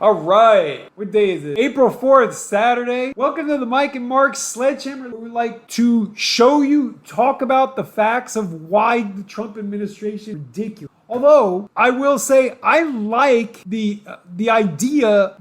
All right, what day is it? April 4th, Saturday. Welcome to the Mike and Mark Sledgehammer. We would like to talk about the facts of why the Trump administration is ridiculous. Although, I will say, I like the idea,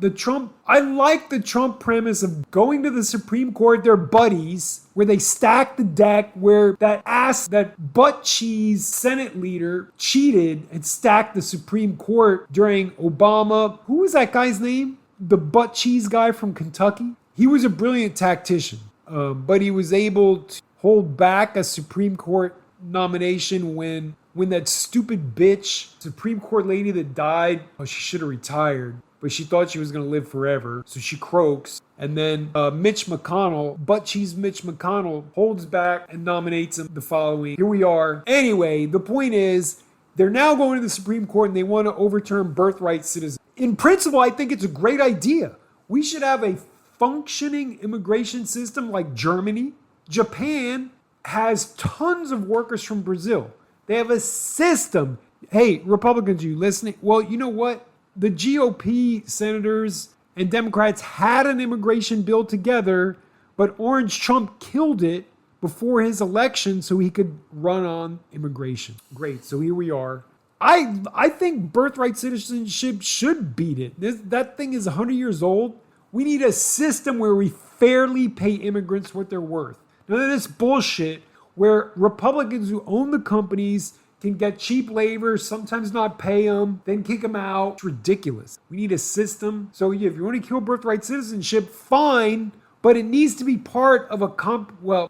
I like the Trump premise of going to the Supreme Court, their buddies, where they stack the deck, where that butt cheese Senate leader cheated and stacked the Supreme Court during Obama. Who was that guy's name? The butt cheese guy from Kentucky? He was a brilliant tactician, but he was able to hold back a Supreme Court nomination when that stupid bitch, Supreme Court lady that died, she should have retired, but she thought she was going to live forever, so she croaks. And then Mitch McConnell, butt cheese Mitch McConnell, holds back and nominates him the following. Here we are. Anyway, the point is, they're now going to the Supreme Court and they want to overturn birthright citizenship. In principle, I think it's a great idea. We should have a functioning immigration system like Germany. Japan has tons of workers from Brazil. They have a system. Hey, Republicans, you listening? Well, you know what? The GOP senators and Democrats had an immigration bill together, but Orange Trump killed it before his election so he could run on immigration. Great, so here we are. I think birthright citizenship should beat it. That thing is 100 years old. We need a system where we fairly pay immigrants what they're worth. None of this bullshit where Republicans who own the companies can get cheap labor, sometimes not pay them, then kick them out. It's ridiculous. We need a system. So yeah, if you want to kill birthright citizenship, fine, but it needs to be part of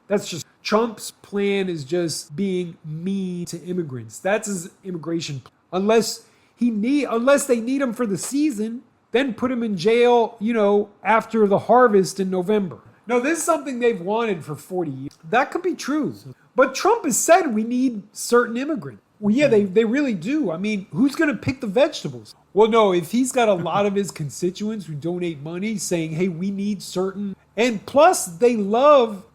that's just Trump's plan is just being mean to immigrants. That's his immigration plan. Unless they need him for the season, then put him in jail, after the harvest in November. No, this is something they've wanted for 40 years. That could be true. But Trump has said we need certain immigrants. Well, yeah, they really do. I mean, who's going to pick the vegetables? Well, no, if he's got a lot of his constituents who donate money saying, hey, we need certain. And plus, they love,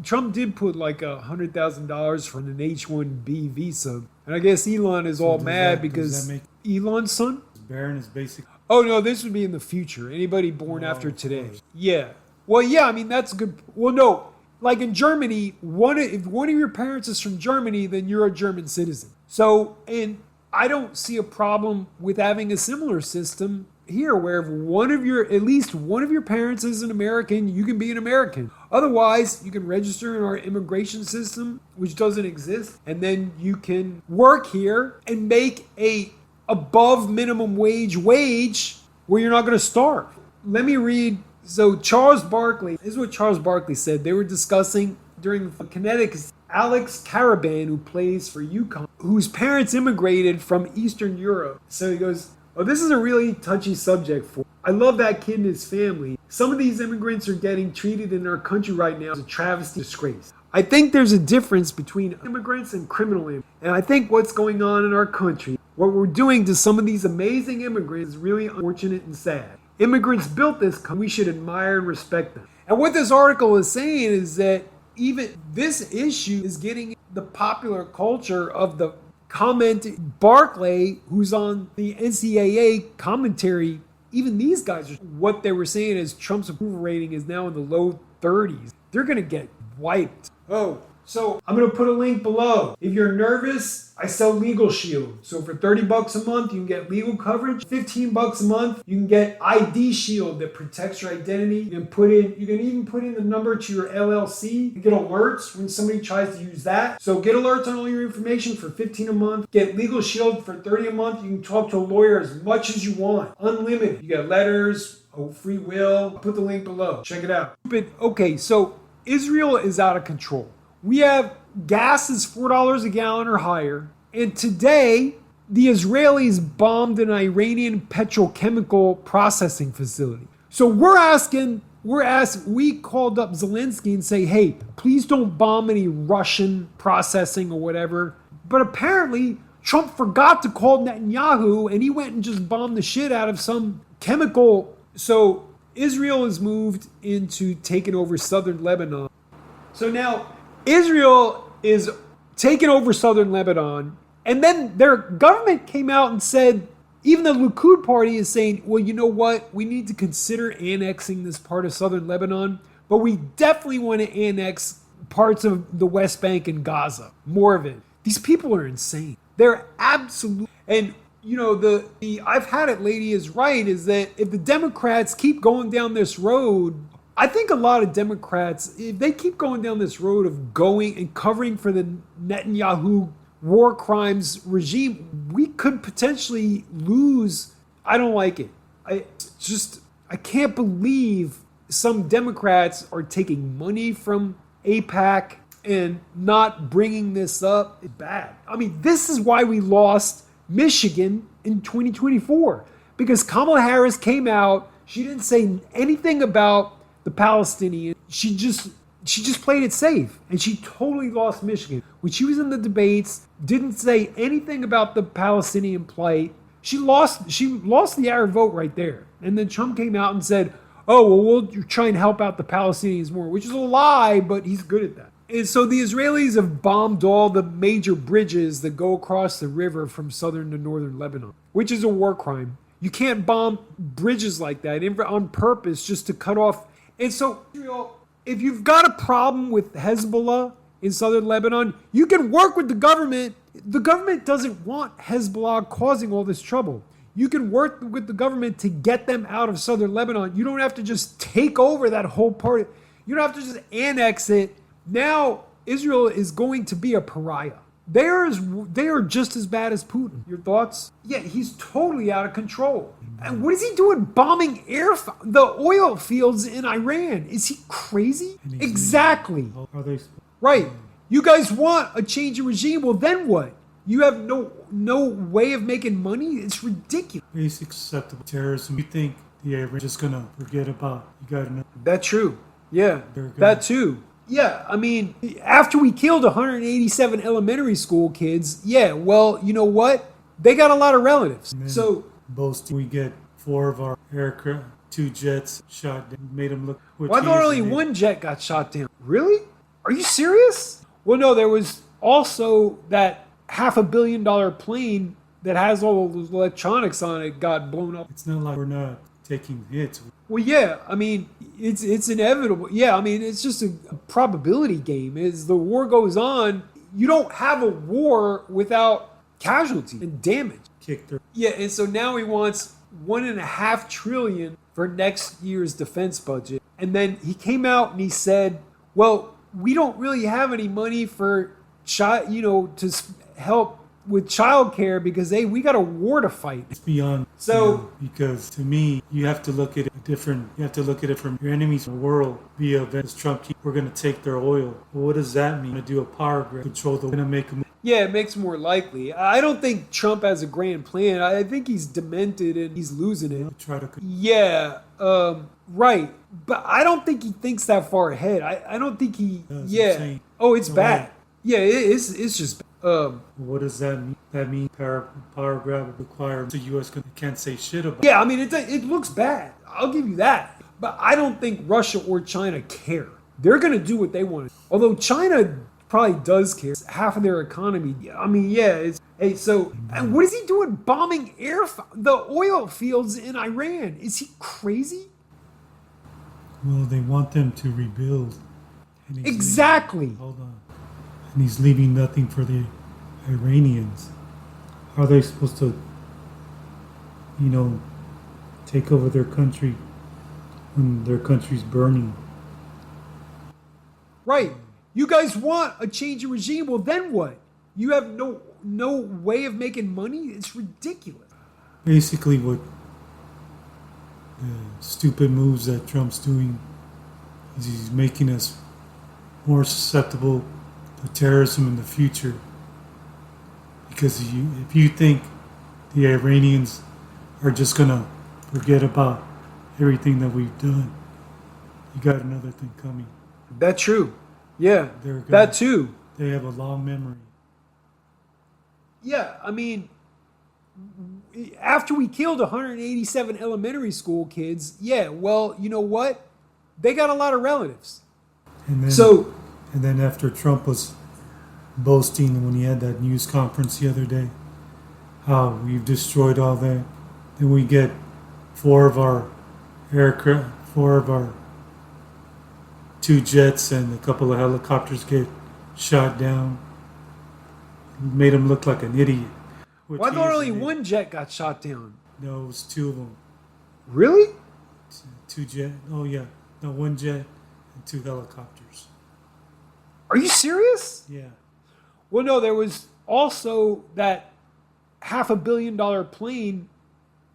Trump did put like $100,000 for an H-1B visa. And I guess Elon is all mad because Elon's son? Barron is basic. Oh, no, this would be in the future. Anybody born after today. Yeah. Well, yeah, I mean, that's good. Well, no, like in Germany, if one of your parents is from Germany, then you're a German citizen. So, and I don't see a problem with having a similar system here where if at least one of your parents is an American, you can be an American. Otherwise, you can register in our immigration system, which doesn't exist, and then you can work here and make a above minimum wage where you're not going to starve. Let me read. So Charles Barkley, this is what Charles Barkley said. They were discussing during Connecticut's Alex Caravan, who plays for UConn, whose parents immigrated from Eastern Europe. So he goes, this is a really touchy subject for. I love that kid and his family. Some of these immigrants are getting treated in our country right now as a travesty, disgrace. I think there's a difference between immigrants and criminal immigrants. And I think what's going on in our country, what we're doing to some of these amazing immigrants is really unfortunate and sad. Immigrants built this country. We should admire and respect them. And what this article is saying is that even this issue is getting the popular culture of the comment. Barkley, who's on the NCAA commentary, even these guys, what they were saying is Trump's approval rating is now in the low 30s. They're going to get wiped. So I'm going to put a link below. If you're nervous, I sell Legalshield. So for $30 a month, you can get legal coverage. $15 a month, you can get ID Shield that protects your identity. You can even put in the number to your LLC. You get alerts when somebody tries to use that. So get alerts on all your information for $15 a month. Get Legalshield for $30 a month. You can talk to a lawyer as much as you want. Unlimited. You get letters, free will. I'll put the link below. Check it out. Okay, so Israel is out of control. We have gas is $4 a gallon or higher. And today, the Israelis bombed an Iranian petrochemical processing facility. So we called up Zelensky and say, hey, please don't bomb any Russian processing or whatever. But apparently, Trump forgot to call Netanyahu and he went and just bombed the shit out of some chemical. So Israel has moved into taking over southern Lebanon. So now Israel is taking over southern Lebanon, and then their government came out and said, even the Likud party is saying, well, you know what? We need to consider annexing this part of southern Lebanon, but we definitely want to annex parts of the West Bank and Gaza. More of it. These people are insane. They're absolute. And, you know, the I've had it lady is right, is that if the Democrats keep going down this road, I think a lot of Democrats, if they keep going down this road of going and covering for the Netanyahu war crimes regime, we could potentially lose. I don't like it. I can't believe some Democrats are taking money from AIPAC and not bringing this up. It's bad. I mean, this is why we lost Michigan in 2024, because Kamala Harris came out. She didn't say anything about the Palestinians. She just played it safe, and she totally lost Michigan. When she was in the debates, didn't say anything about the Palestinian plight. She lost the Arab vote right there. And then Trump came out and said, oh, well, we'll try and help out the Palestinians more, which is a lie, but he's good at that. And so the Israelis have bombed all the major bridges that go across the river from southern to northern Lebanon, which is a war crime. You can't bomb bridges like that on purpose just to cut off. And so, if you've got a problem with Hezbollah in southern Lebanon, you can work with the government. The government doesn't want Hezbollah causing all this trouble. You can work with the government to get them out of southern Lebanon. You don't have to just take over that whole part. You don't have to just annex it. Now, Israel is going to be a pariah. They are just as bad as Putin. Your thoughts? Yeah, he's totally out of control. And what is he doing bombing the oil fields in Iran? Is he crazy? Exactly. Are they right? You guys want a change of regime? Well, then what? You have no way of making money? It's ridiculous. basic acceptable terrorism? You think the Iranians just gonna forget about? You gotta know. That's true. Yeah, that too. Yeah, I mean, after we killed 187 elementary school kids, yeah, well, you know what? They got a lot of relatives. So boasting, we get 4 of our aircraft, 2 jets shot down. Made them look. Why thought only 1 jet got shot down? Really? Are you serious? Well, no, there was also that $500 million plane that has all those electronics on it got blown up. It's not like we're not taking hits. Well, yeah, I mean, it's inevitable. Yeah, I mean, it's just a probability game. As the war goes on, you don't have a war without casualty and damage. Yeah, and so now he wants $1.5 trillion for next year's defense budget. And then he came out and he said, well, we don't really have any money for to help with childcare because we got a war to fight. It's beyond. So because to me, you have to look at it different. You have to look at it from your enemies in the world via events. Trump, we're going to take their oil. Well, what does that mean? To do a power grab, control the. Going to make them. Yeah, it makes it more likely. I don't think Trump has a grand plan. I think he's demented and he's losing it. Yeah, right. But I don't think he thinks that far ahead. I don't think he. Insane. Oh, it's bad. Way. Yeah, it's just. What does that mean? That means power grab requires the U.S. can't say shit about. Yeah, I mean it looks bad. I'll give you that. But I don't think Russia or China care. They're going to do what they want. Although China probably does care. It's half of their economy. I mean, yeah. And what is he doing bombing the oil fields in Iran? Is he crazy? Well, they want them to rebuild. Exactly. Hold on. And he's leaving nothing for the Iranians. How are they supposed to, take over their country when their country's burning? Right. You guys want a change of regime. Well, then what? You have no way of making money? It's ridiculous. Basically, what the stupid moves that Trump's doing is he's making us more susceptible to terrorism in the future. Because if you think the Iranians are just going to forget about everything that we've done, you got another thing coming. That's true. Yeah, that too. They have a long memory. Yeah, I mean, after we killed 187 elementary school kids, yeah, well, you know what? They got a lot of relatives. And then after Trump was boasting when he had that news conference the other day, how we've destroyed all that. Then we get four of our 2 jets and a couple of helicopters get shot down. Made him look like an idiot. Why thought only one jet got shot down? No, it was 2 of them. Really? 2 jet. Oh yeah, no, 1 jet and 2 helicopters. Are you serious? Yeah. Well, no, there was also that $500 million plane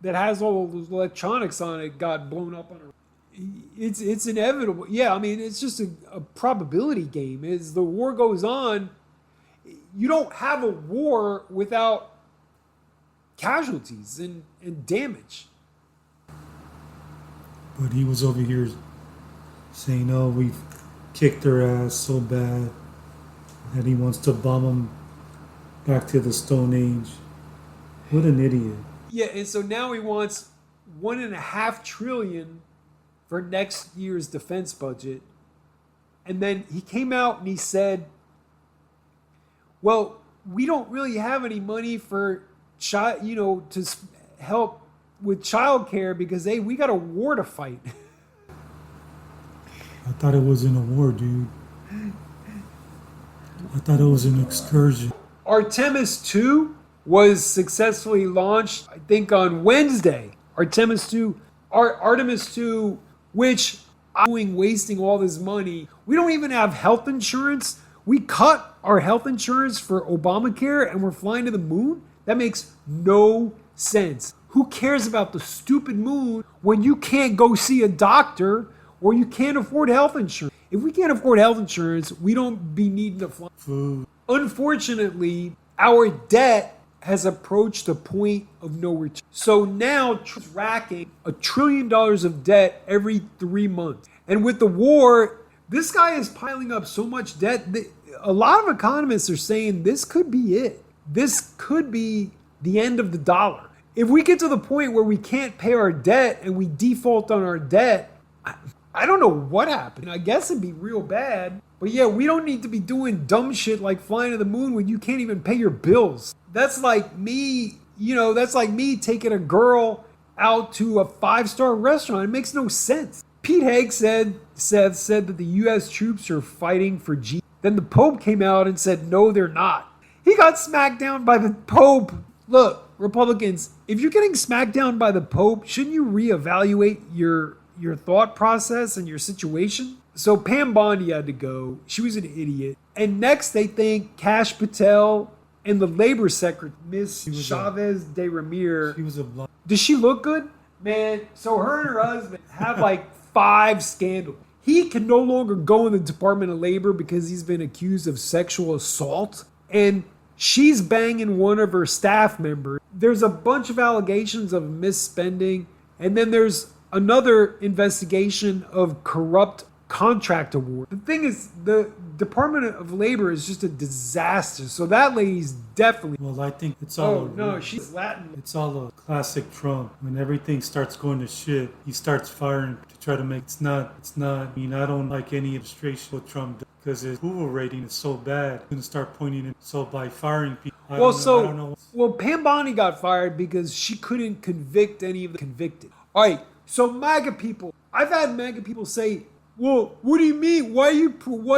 that has all those electronics on it got blown up on a. It's inevitable. Yeah, I mean, it's just a probability game. As the war goes on, you don't have a war without casualties and damage. But he was over here saying, oh, we've kicked their ass so bad that he wants to bomb them back to the Stone Age. What an idiot. Yeah, and so now he wants $1.5 trillion for next year's defense budget. And then he came out and he said, well, we don't really have any money for to help with childcare because, hey, we got a war to fight. I thought it wasn't a war, dude. I thought it was an excursion. Artemis II was successfully launched, I think, on Wednesday. Artemis II, which I'm doing wasting all this money. We don't even have health insurance. We cut our health insurance for Obamacare and we're flying to the moon? That makes no sense. Who cares about the stupid moon when you can't go see a doctor or you can't afford health insurance? If we can't afford health insurance, we don't be needing to fly. Food. Unfortunately, our debt has approached a point of no return. So now Trump's racking $1 trillion of debt every 3 months. And with the war, this guy is piling up so much debt that a lot of economists are saying this could be it. This could be the end of the dollar. If we get to the point where we can't pay our debt and we default on our debt, I don't know what happened. I guess it'd be real bad. But yeah, we don't need to be doing dumb shit like flying to the moon when you can't even pay your bills. That's like me, taking a girl out to a 5-star restaurant. It makes no sense. Pete Hegseth said that the U.S. troops are fighting for G. Then the Pope came out and said, no, they're not. He got smacked down by the Pope. Look, Republicans, if you're getting smacked down by the Pope, shouldn't you reevaluate your thought process and your situation? So Pam Bondi had to go. She was an idiot. And next they think Kash Patel and the Labor Secretary, Miss Chavez de Ramir. She was a blonde. Does she look good? Man, so her and her husband have like 5 scandals. He can no longer go in the Department of Labor because he's been accused of sexual assault. And she's banging one of her staff members. There's a bunch of allegations of misspending. And then there's another investigation of corrupt contract award. The thing is, the Department of Labor is just a disaster. So that lady's definitely... Well, I think it's all... Oh, no, she's Latin. It's all a classic Trump. When everything starts going to shit, he starts firing to try to make... It's not... I mean, I don't like any administration what Trump does because his approval rating is so bad. He's going to start pointing it. So by firing people... I don't know. Well, Pam Bondi got fired because she couldn't convict any of the convicted. All right, so MAGA people... I've had MAGA people say... Well, what do you mean? Why are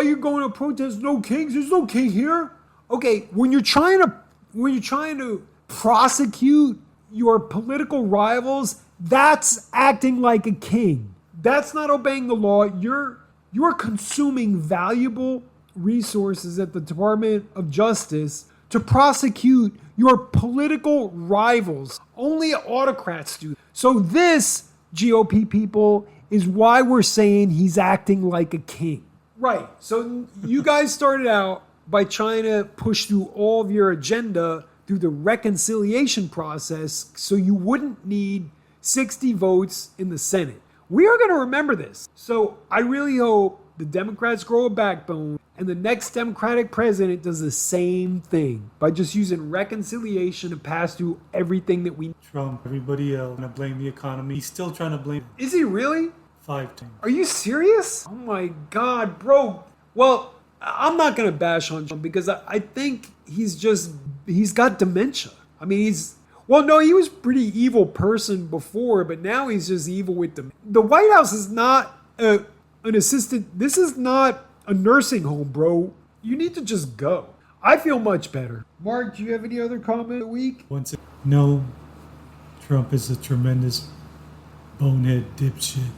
you going to protest no kings? There's no king here. Okay, when you're trying to prosecute your political rivals, that's acting like a king. That's not obeying the law. You're consuming valuable resources at the Department of Justice to prosecute your political rivals. Only autocrats do. So this, GOP people, is why we're saying he's acting like a king. Right. So you guys started out by trying to push through all of your agenda through the reconciliation process so you wouldn't need 60 votes in the Senate. We are going to remember this. So I really hope the Democrats grow a backbone and the next Democratic president does the same thing by just using reconciliation to pass through everything that we... Trump, everybody else, going to blame the economy. He's still trying to blame... Is he really? 5 times. Are you serious? Oh my God, bro. Well, I'm not going to bash on Trump because I think he's got dementia. I mean, Well, no, he was a pretty evil person before, but now he's just evil with them. The White House is not an assistant. This is not a nursing home, bro. You need to just go. I feel much better. Mark, do you have any other comment of the week? No, Trump is a tremendous bonehead dipshit.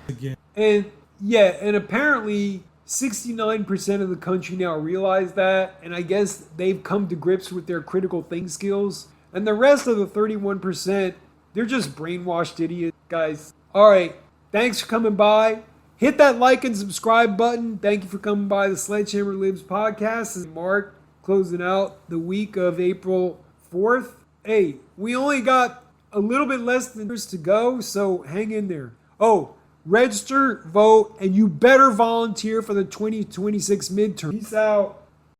Again. And apparently 69% of the country now realize that, and I guess they've come to grips with their critical think skills. And the rest of the 31%, they're just brainwashed idiots, guys. All right, thanks for coming by. Hit that like and subscribe button. Thank you for coming by the Sledgehammer Libs podcast. This is Mark closing out the week of April 4th. Hey, we only got a little bit less than years to go, so hang in there. Oh, register, vote, and you better volunteer for the 2026 midterm. Peace out.